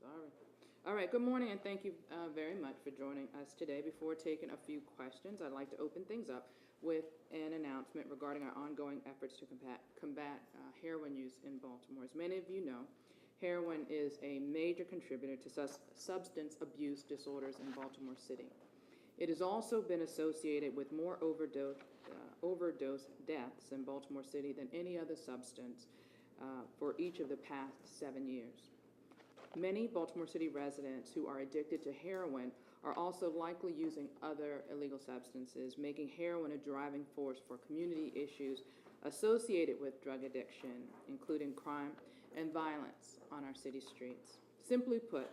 Sorry. All right, good morning, and thank you very much for joining us today. Before taking a few questions, I'd like to open things up with an announcement regarding our ongoing efforts to combat heroin use in Baltimore. As many of you know, heroin is a major contributor to substance abuse disorders in Baltimore City. It has also been associated with more overdose deaths in Baltimore City than any other substance for each of the past 7 years. Many Baltimore City residents who are addicted to heroin are also likely using other illegal substances, making heroin a driving force for community issues associated with drug addiction, including crime and violence on our city streets. Simply put,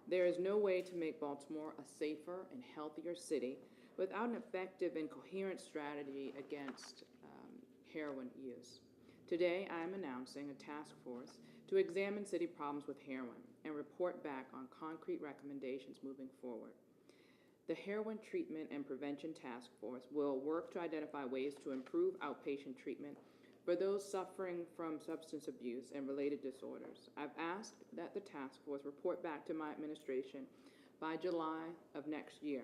there is no way to make Baltimore a safer and healthier city without an effective and coherent strategy against heroin use. Today, I am announcing a task force to examine city problems with heroin and report back on concrete recommendations moving forward. The Heroin Treatment and Prevention Task Force will work to identify ways to improve outpatient treatment for those suffering from substance abuse and related disorders. I've asked that the task force report back to my administration by July of next year.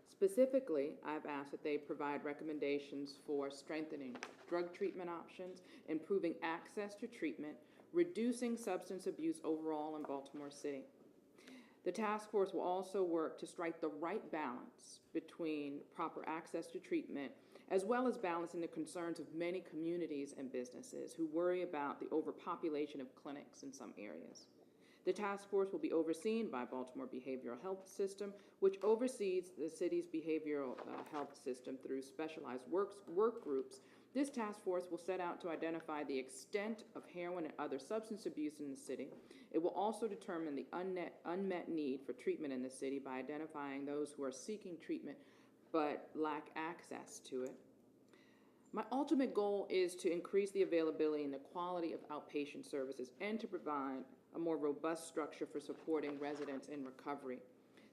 Specifically, I've asked that they provide recommendations for strengthening drug treatment options, improving access to treatment, reducing substance abuse overall in Baltimore City. The task force will also work to strike the right balance between proper access to treatment, as well as balancing the concerns of many communities and businesses who worry about the overpopulation of clinics in some areas. The task force will be overseen by Baltimore Behavioral Health System, which oversees the city's behavioral health system through specialized work groups. This task force will set out to identify the extent of heroin and other substance abuse in the city. It will also determine the unmet need for treatment in the city by identifying those who are seeking treatment but lack access to it. My ultimate goal is to increase the availability and the quality of outpatient services and to provide a more robust structure for supporting residents in recovery.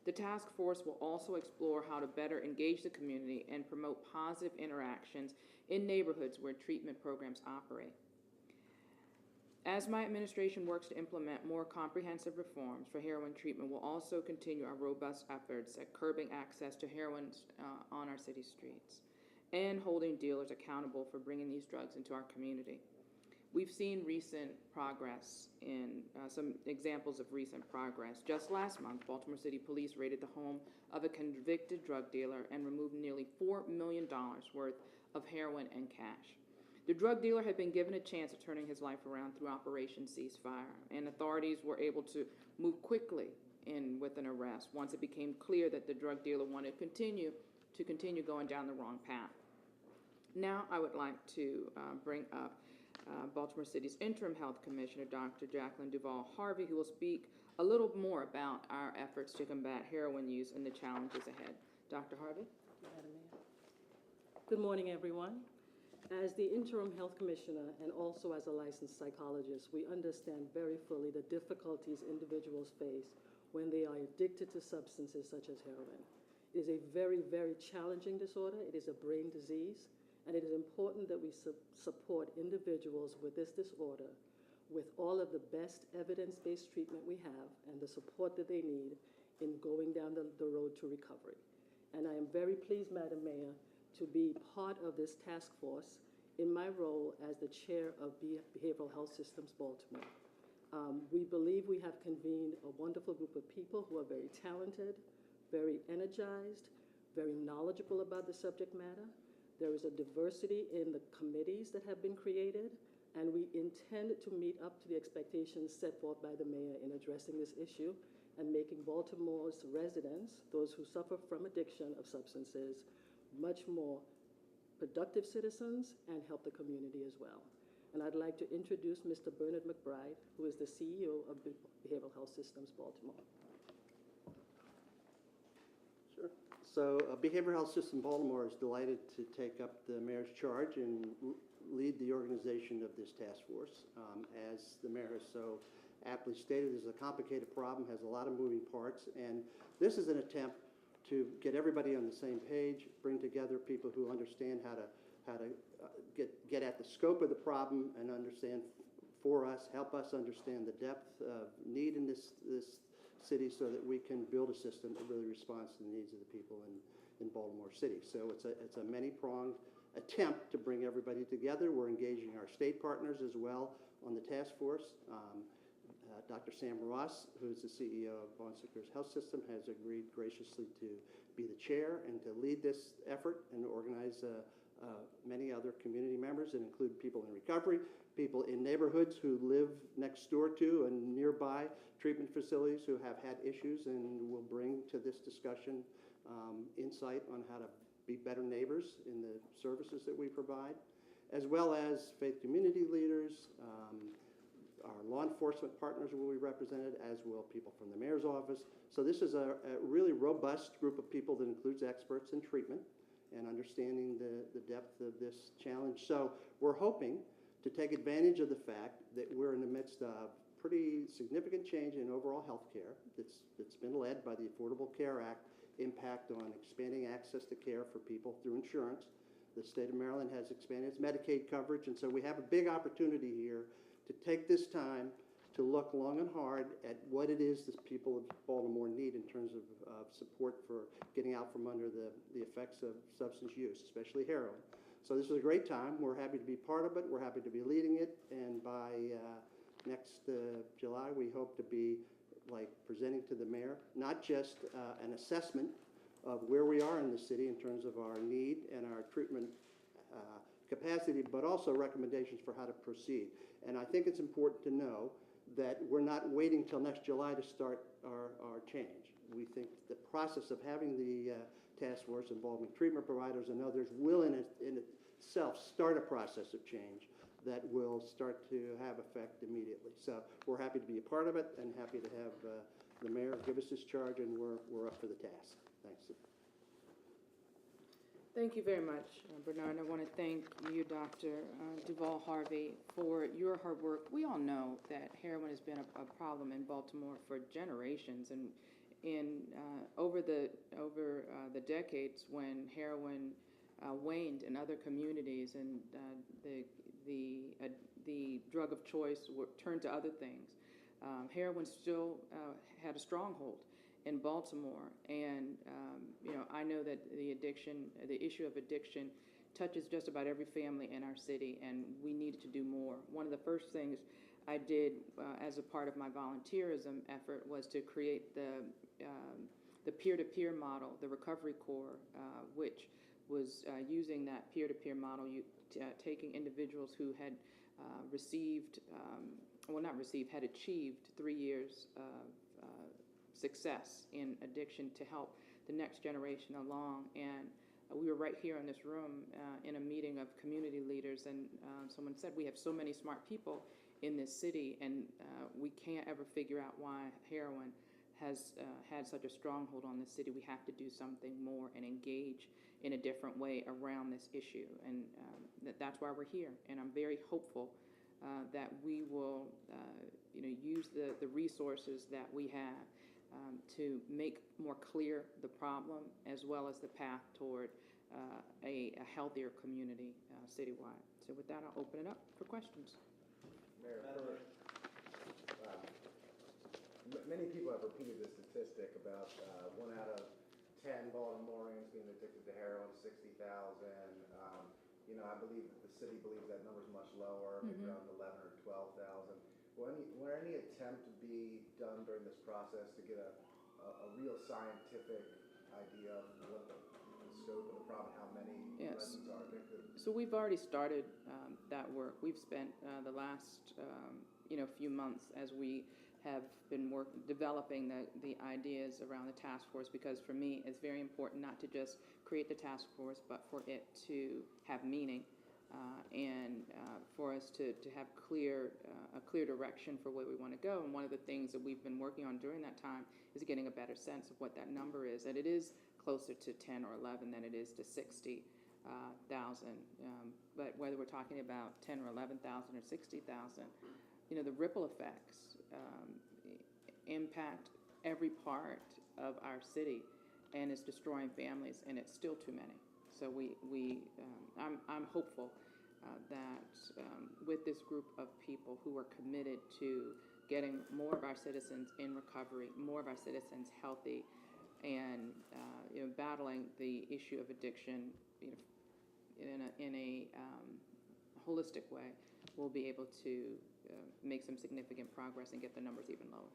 The task force will also explore how to better engage the community and promote positive interactions in neighborhoods where treatment programs operate. As my administration works to implement more comprehensive reforms for heroin treatment, we'll also continue our robust efforts at curbing access to heroin on our city streets and holding dealers accountable for bringing these drugs into our community. We've seen recent progress in some examples of recent progress. Just last month, Baltimore City Police raided the home of a convicted drug dealer and removed nearly $4 million worth of heroin and cash. The drug dealer had been given a chance of turning his life around through Operation Ceasefire, and authorities were able to move quickly in with an arrest once it became clear that the drug dealer wanted to continue going down the wrong path. Now I would like to bring up Baltimore City's Interim Health Commissioner, Dr. Jacqueline Duval Harvey, who will speak a little more about our efforts to combat heroin use and the challenges ahead. Dr. Harvey? Madam Mayor. Good morning, everyone. As the Interim Health Commissioner and also as a licensed psychologist, we understand very fully the difficulties individuals face when they are addicted to substances such as heroin. It is a very, very challenging disorder. It is a brain disease. And it is important that we support individuals with this disorder with all of the best evidence-based treatment we have and the support that they need in going down the road to recovery. And I am very pleased, Madam Mayor, to be part of this task force in my role as the chair of Behavioral Health Systems Baltimore. We believe we have convened a wonderful group of people who are very talented, very energized, very knowledgeable about the subject matter. There is a diversity in the committees that have been created, and we intend to meet up to the expectations set forth by the mayor in addressing this issue and making Baltimore's residents, those who suffer from addiction of substances, much more productive citizens and help the community as well. And I'd like to introduce Mr. Bernard McBride, who is the CEO of Behavioral Health Systems Baltimore. Sure. So Behavioral Health System Baltimore is delighted to take up the mayor's charge and lead the organization of this task force. As the mayor has so aptly stated, this is a complicated problem, has a lot of moving parts, and this is an attempt to get everybody on the same page, bring together people who understand how to get at the scope of the problem and understand for us, help us understand the depth of need in this city so that we can build a system that really responds to the needs of the people in Baltimore City. So it's a many-pronged attempt to bring everybody together. We're engaging our state partners as well on the task force. Dr. Sam Ross, who's the CEO of Bon Secours Health System, has agreed graciously to be the chair and to lead this effort and organize many other community members that include people in recovery, people in neighborhoods who live next door to and nearby treatment facilities who have had issues, and will bring to this discussion insight on how to be better neighbors in the services that we provide, as well as faith community leaders. Our law enforcement partners will be represented, as will people from the mayor's office. So this is a really robust group of people that includes experts in treatment and understanding the depth of this challenge. So we're hoping to take advantage of the fact that we're in the midst of pretty significant change in overall health care that's been led by the Affordable Care Act, impact on expanding access to care for people through insurance. The state of Maryland has expanded its Medicaid coverage, and so we have a big opportunity here to take this time to look long and hard at what it is that people of Baltimore need in terms of support for getting out from under the effects of substance use, especially heroin. So this is a great time. We're happy to be part of it. We're happy to be leading it. And by next July, we hope to be presenting to the mayor, not just an assessment of where we are in the city in terms of our need and our treatment capacity, but also recommendations for how to proceed. And I think it's important to know that we're not waiting till next July to start our change. We think the process of having the task force involving treatment providers and others will in itself start a process of change that will start to have effect immediately. So we're happy to be a part of it and happy to have the mayor give us this charge, and we're up for the task. Thanks. Thank you very much, Bernard. I want to thank you, Dr. Duval Harvey, for your hard work. We all know that heroin has been a problem in Baltimore for generations, and over the decades when heroin waned in other communities and the drug of choice turned to other things, heroin still had a stronghold in Baltimore, and I know that the issue of addiction touches just about every family in our city, and we needed to do more. One of the first things I did as a part of my volunteerism effort was to create the peer-to-peer model, the Recovery Corps, which was using that peer-to-peer model, taking individuals who had had achieved 3 years of success in addiction to help the next generation along. And we were right here in this room in a meeting of community leaders, and someone said, we have so many smart people in this city, and we can't ever figure out why heroin has had such a stronghold on the city. We have to do something more and engage in a different way around this issue, and that's why we're here. And I'm very hopeful that we will use the resources that we have to make more clear the problem as well as the path toward a healthier community citywide. So with that, I'll open it up for questions. Mayor, many people have repeated the statistic about 1 out of 10 Baltimoreans being addicted to heroin, 60,000. I believe that the city believes that number is much lower, maybe around 11 or 12,000. Will any attempt be done during this process to get a real scientific idea of what the scope of the problem, how many residents are addicted? So we've already started that work. We've spent the last few months as we have been developing the ideas around the task force, because for me it's very important not to just create the task force, but for it to have meaning and for us to have a clear direction for where we want to go. And one of the things that we've been working on during that time is getting a better sense of what that number is, and it is closer to 10 or 11 than it is to 60,000. But whether we're talking about 10 or 11,000 or 60,000, the ripple effects impact every part of our city, and it's destroying families, and it's still too many. So I'm hopeful with this group of people who are committed to getting more of our citizens in recovery, more of our citizens healthy, and battling the issue of addiction, in a holistic way, we'll be able to make some significant progress and get the numbers even lower.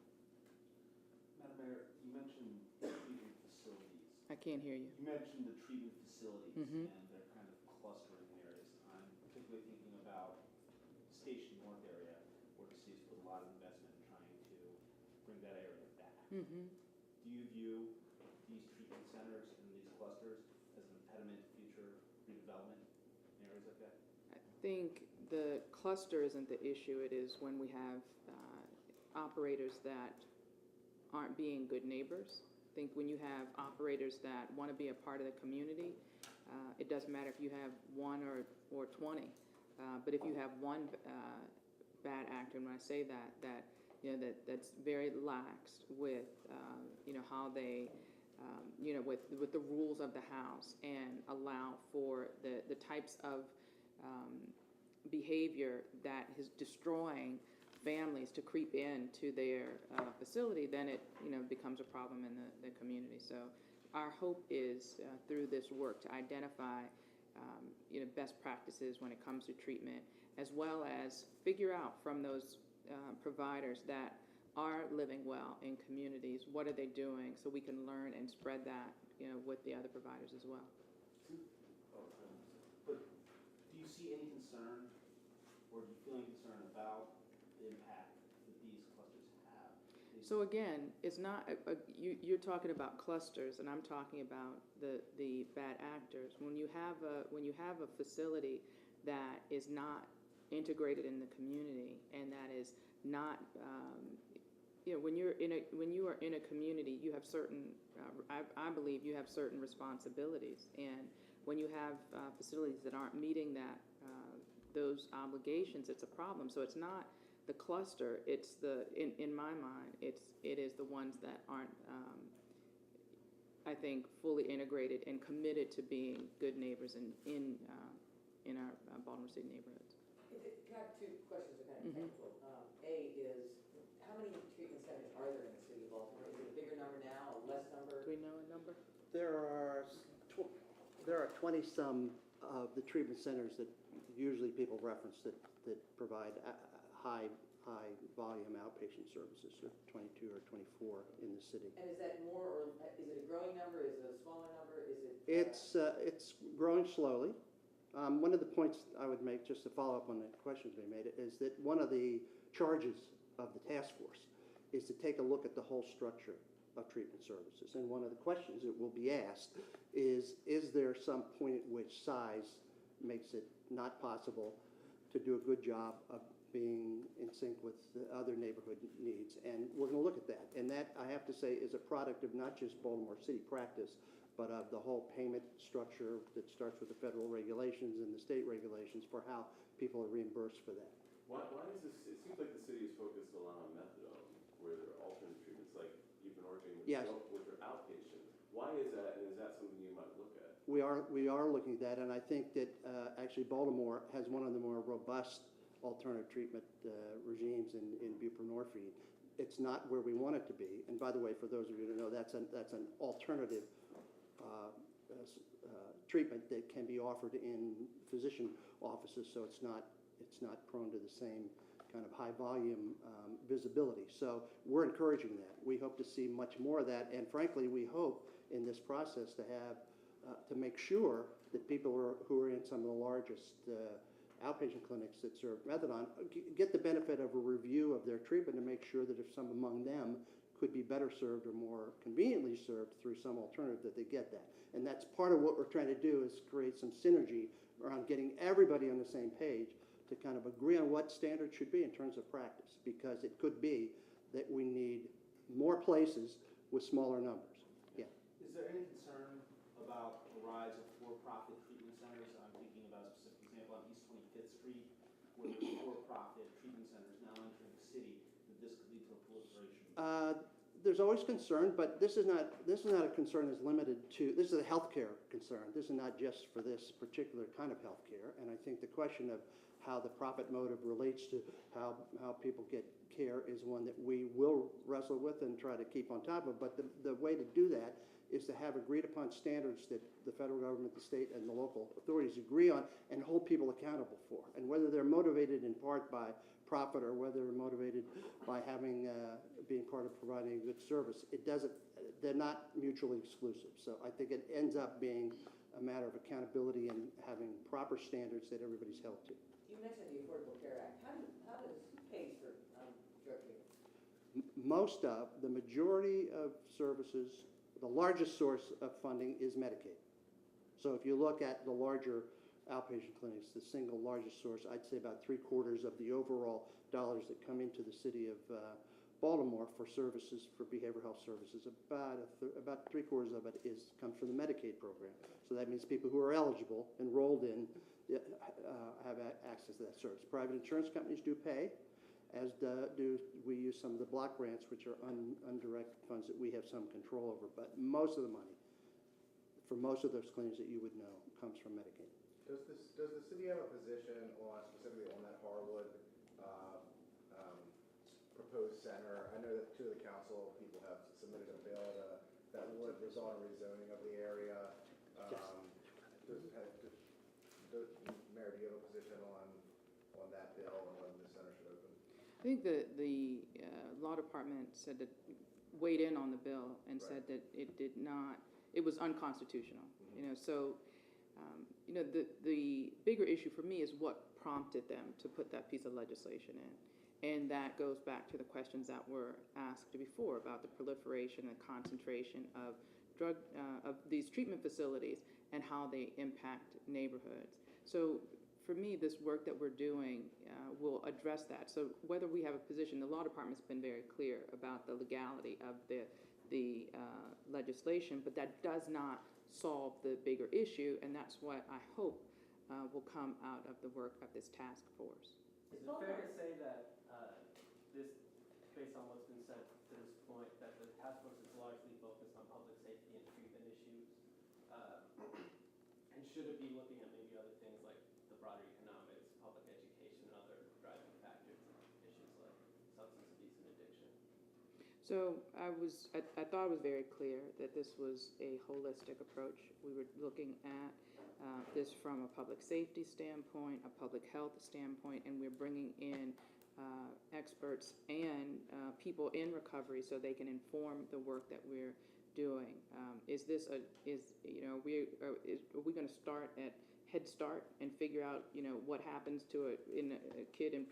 Madam Mayor, you mentioned treatment facilities. I can't hear you. You mentioned the treatment facilities Mhm. and their kind of clustering areas. I'm particularly thinking about Station North area, where the city's put a lot of investment in trying to bring that area back. Mm-hmm. Do you view these treatment centers and these clusters as an impediment to future redevelopment in areas like that? I think the cluster isn't the issue. It is when we have operators that aren't being good neighbors. I think when you have operators that want to be a part of the community, it doesn't matter if you have 1 or 20. But if you have one bad actor, and when I say that's very lax with how they with the rules of the house, and allow for the types of behavior that is destroying families to creep into their facility, then it becomes a problem in the community. So our hope is through this work to identify best practices when it comes to treatment, as well as figure out from those providers that are living well in communities, what are they doing, so we can learn and spread that with the other providers as well. But do you see any concern, or do you feel any concern about the impact that these clusters have? So again, it's not you're talking about clusters, and I'm talking about the bad actors. When you have a facility that is not integrated in the community, and that is not when you are in a community, you have certain I believe you have certain responsibilities, and when you have facilities that aren't meeting those obligations, it's a problem. So it's not the cluster, it's in my mind, it is the ones that aren't I think fully integrated and committed to being good neighbors in our Baltimore City neighborhoods. I have two questions that are kind of Mhm. technical. A is, how many treatment centers are there in the city of Baltimore? Is it a bigger number now, a less number? Do we know a number? There are 20-some of the treatment centers that usually people reference that provide high volume outpatient services, so 22 or 24 in the city. And is that more, or is it a growing number? Is it a smaller number? Is it? It's growing slowly. One of the points I would make, just to follow up on the questions we made, is that one of the charges of the task force is to take a look at the whole structure of treatment services. And one of the questions that will be asked is there some point at which size makes it not possible to do a good job of being in sync with the other neighborhood needs? And we're going to look at that. And that, I have to say, is a product of not just Baltimore City practice, but of the whole payment structure that starts with the federal regulations and the state regulations for how people are reimbursed for that. Why is this, it seems like the city is focused a lot on methadone, where there are alternate treatments, like you've been working with, Yes. with your outpatient. Why is that, and is that something you might look at? We are looking at that, and I think that actually Baltimore has one of the more robust alternative treatment regimes in buprenorphine. It's not where we want it to be. And by the way, for those of you who know, that's an alternative treatment that can be offered in physician offices, so it's not prone to the same kind of high volume visibility. So we're encouraging that. We hope to see much more of that, and frankly, we hope in this process to have to make sure that people who are in some of the largest outpatient clinics that serve methadone get the benefit of a review of their treatment and make sure that if some among them could be better served or more conveniently served through some alternative, that they get that. And that's part of what we're trying to do, is create some synergy around getting everybody on the same page to kind of agree on what standards should be in terms of practice, because it could be that we need more places with smaller numbers. Yeah. Is there any concern about the rise of for-profit treatment centers? I'm thinking about a specific example on East 25th Street, where there's for-profit treatment centers now entering the city, that this could lead to a proliferation. There's always concern, but this is not a concern that's limited to, this is a healthcare concern. This is not just for this particular kind of healthcare. And I think the question of how the profit motive relates to how people get care is one that we will wrestle with and try to keep on top of. But the way to do that is to have agreed upon standards that the federal government, the state, and the local authorities agree on and hold people accountable for. And whether they're motivated in part by profit or whether they're motivated by having being part of providing a good service, they're not mutually exclusive. So I think it ends up being a matter of accountability and having proper standards that everybody's held to. You mentioned the Affordable Care Act. Who pays for drug treatment? The majority of services, the largest source of funding is Medicaid. So if you look at the larger outpatient clinics, the single largest source, I'd say about 3/4 of the overall dollars that come into the city of Baltimore for services, for behavioral health services, about 3/4 of it comes from the Medicaid program. So that means people who are eligible, enrolled in, have access to that service. Private insurance companies do pay, as do we use some of the block grants, which are undirected funds that we have some control over. But most of the money, for most of those clinics that you would know, comes from Medicaid. Does the city have a position specifically on that Harwood proposed center? I know that two of the council people have submitted a bill that would result in rezoning of the area. Mayor, do you have a position on that bill and whether the center should open? I think the law department said that, weighed in on the bill and Right. said that it was unconstitutional. Mm-hmm. So the bigger issue for me is what prompted them to put that piece of legislation in. And that goes back to the questions that were asked before about the proliferation and concentration of of these treatment facilities and how they impact neighborhoods. So for me, this work that we're doing will address that. So whether we have a position, the law department's been very clear about the legality of the legislation, but that does not solve the bigger issue, and that's what I hope will come out of the work of this task force. Is it fair to say that based on what's been said to this point, that the task force is largely focused on public safety and treatment issues? And should it be looking at maybe other things like the broader economics, public education, and other driving factors and issues like substance abuse and addiction? So I thought it was very clear that this was a holistic approach. We were looking at this from a public safety standpoint, a public health standpoint, and we're bringing in experts and people in recovery so they can inform the work that we're doing. Are we going to start at Head Start and figure out what happens to a kid in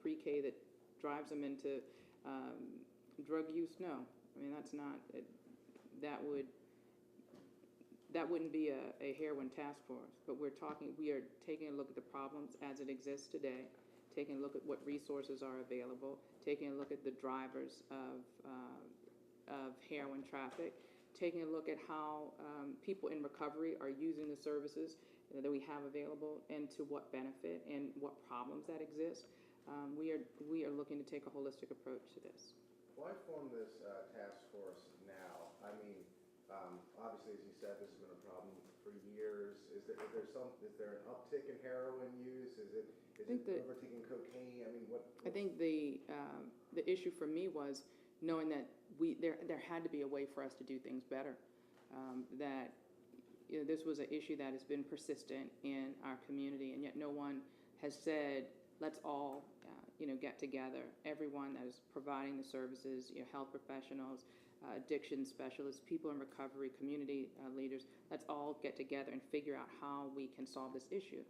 pre-K that drives them into drug use? No, I mean that's not. That wouldn't be a heroin task force. But we are taking a look at the problems as it exists today, taking a look at what resources are available, taking a look at the drivers of heroin traffic, taking a look at how people in recovery are using the services that we have available and to what benefit and what problems that exist. We are looking to take a holistic approach to this. Why form this task force now? I mean, obviously, as you said, this has been a problem for years. Is there an uptick in heroin use? Is it overtaking cocaine? I mean, I think the issue for me was knowing that there had to be a way for us to do things better. That this was an issue that has been persistent in our community, and yet no one has said, let's all get together. Everyone that is providing the services, health professionals, addiction specialists, people in recovery, community leaders, let's all get together and figure out how we can solve this issue.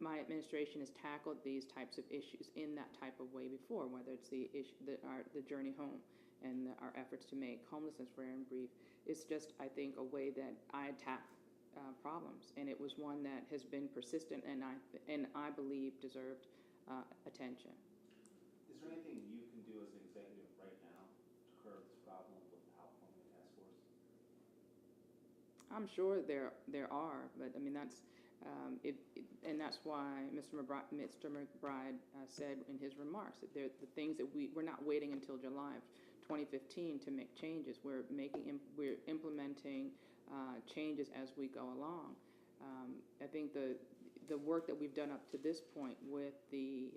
My administration has tackled these types of issues in that type of way before, whether it's the journey home and our efforts to make homelessness rare and brief. It's just, I think, a way that I attack problems, and it was one that has been persistent and I believe deserved attention. Is there anything you can do as an executive right now to curb this problem without forming a task force? I'm sure there are, but I mean that's and that's why Mr. McBride said in his remarks that the things that we're not waiting until July of 2015 to make changes. We're implementing changes as we go along. I think the work that we've done up to this point with the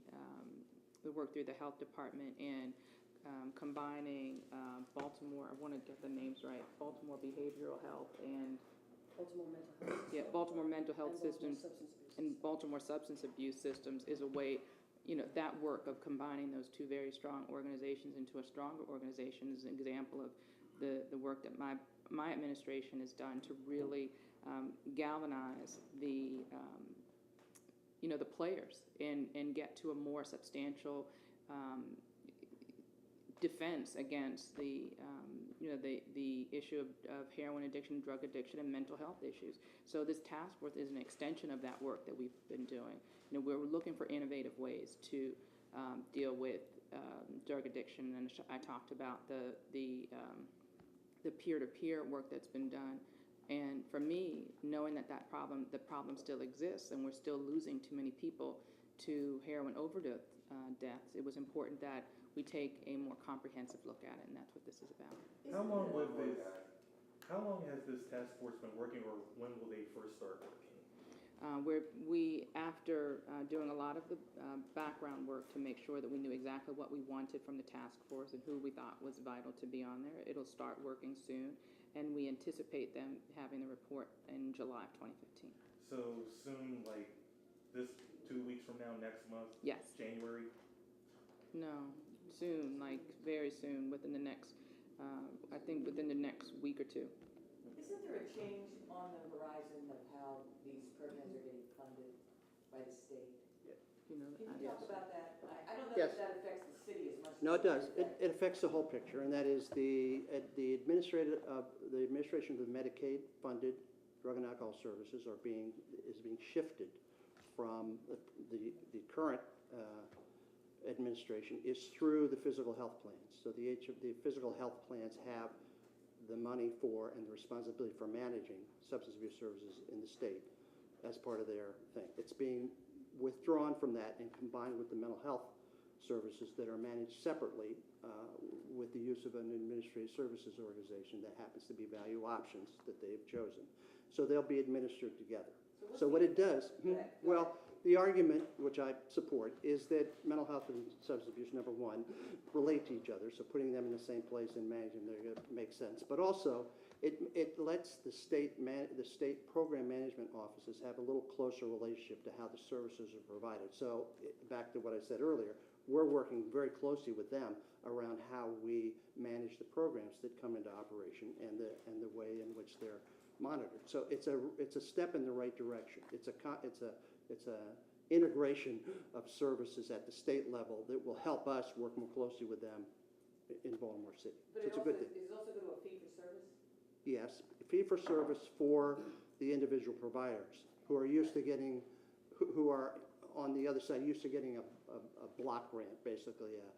work through the health department and combining Baltimore, I want to get the names right, Baltimore Behavioral Health and Baltimore Mental Health. yeah, Baltimore Mental Health And Baltimore Systems Substance Abuse and Baltimore Substance Abuse Systems is a way, that work of combining those two very strong organizations into a stronger organization is an example of the work that my administration has done to really galvanize the players and get to a more substantial defense against the issue of heroin addiction, drug addiction, and mental health issues. So this task force is an extension of that work that we've been doing. We're looking for innovative ways to deal with drug addiction, and I talked about the peer-to-peer work that's been done. And for me, knowing that the problem still exists, and we're still losing too many people to heroin overdose deaths, it was important that we take a more comprehensive look at it, and that's what this is about. How long has this task force been working, or when will they first start working? After doing a lot of the background work to make sure that we knew exactly what we wanted from the task force and who we thought was vital to be on there, it'll start working soon, and we anticipate them having the report in July of 2015. So soon, like this 2 weeks from now, next month? Yes. January? No, soon, like very soon, within the next, I think within the next week or two. Isn't there a change on the horizon of how these programs are getting funded by the state? Can you talk about that? I don't know Yes. if that affects the city as much. No, it does. as It affects the whole picture, and that is the administration of the Medicaid-funded drug and alcohol services is being shifted from the current administration is through the physical health plans. So the physical health plans have the money for and the responsibility for managing substance abuse services in the state as part of their thing. It's being withdrawn from that and combined with the mental health services that are managed separately with the use of an administrative services organization that happens to be Value Options that they've chosen. So they'll be administered together. So what it does, well, the argument, which I support, is that mental health and substance abuse, number one, relate to each other, so putting them in the same place and managing them makes sense. But also, it lets the state program management offices have a little closer relationship to how the services are provided. So back to what I said earlier, we're working very closely with them around how we manage the programs that come into operation and the way in which they're monitored. So it's a step in the right direction. It's a integration of services at the state level that will help us work more closely with them in Baltimore City. But So it's a good thing. Is it also go to a fee for service? Yes, fee for service for the individual providers who are used to getting, who are on the other side, used to getting a block grant, basically a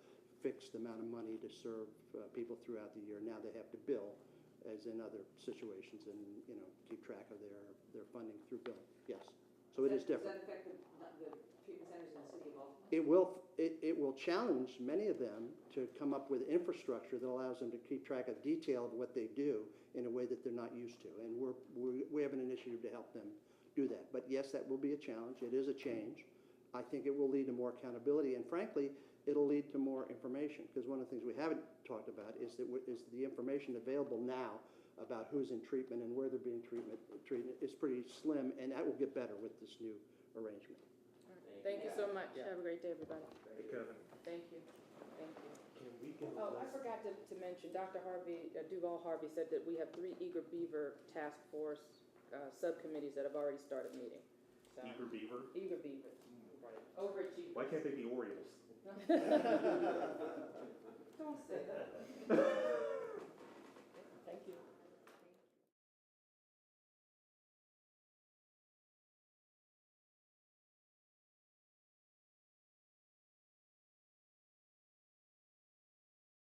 fixed amount of money to serve people throughout the year. Now they have to bill, as in other situations, and keep track of their funding through billing. Yes, so it is different. Does that affect the treatment centers in the city of Baltimore? It will challenge many of them to come up with infrastructure that allows them to keep track of detail of what they do in a way that they're not used to, and we have an initiative to help them do that. But yes, that will be a challenge. It is a change. I think it will lead to more accountability, and frankly, it'll lead to more information, because one of the things we haven't talked about is the information available now about who's in treatment and where they're being treated is pretty slim, and that will get better with this new arrangement. Thank you so much. Have a great day, everybody. Hey, Kevin. Thank you. Thank you. Can we get Oh, I forgot to mention, Dr. Duval Harvey said that we have 3 Eager Beaver Task Force subcommittees that have already started meeting. So, Eager Beaver? Eager Beaver. Overachievers. Why can't they be Orioles? Don't say that.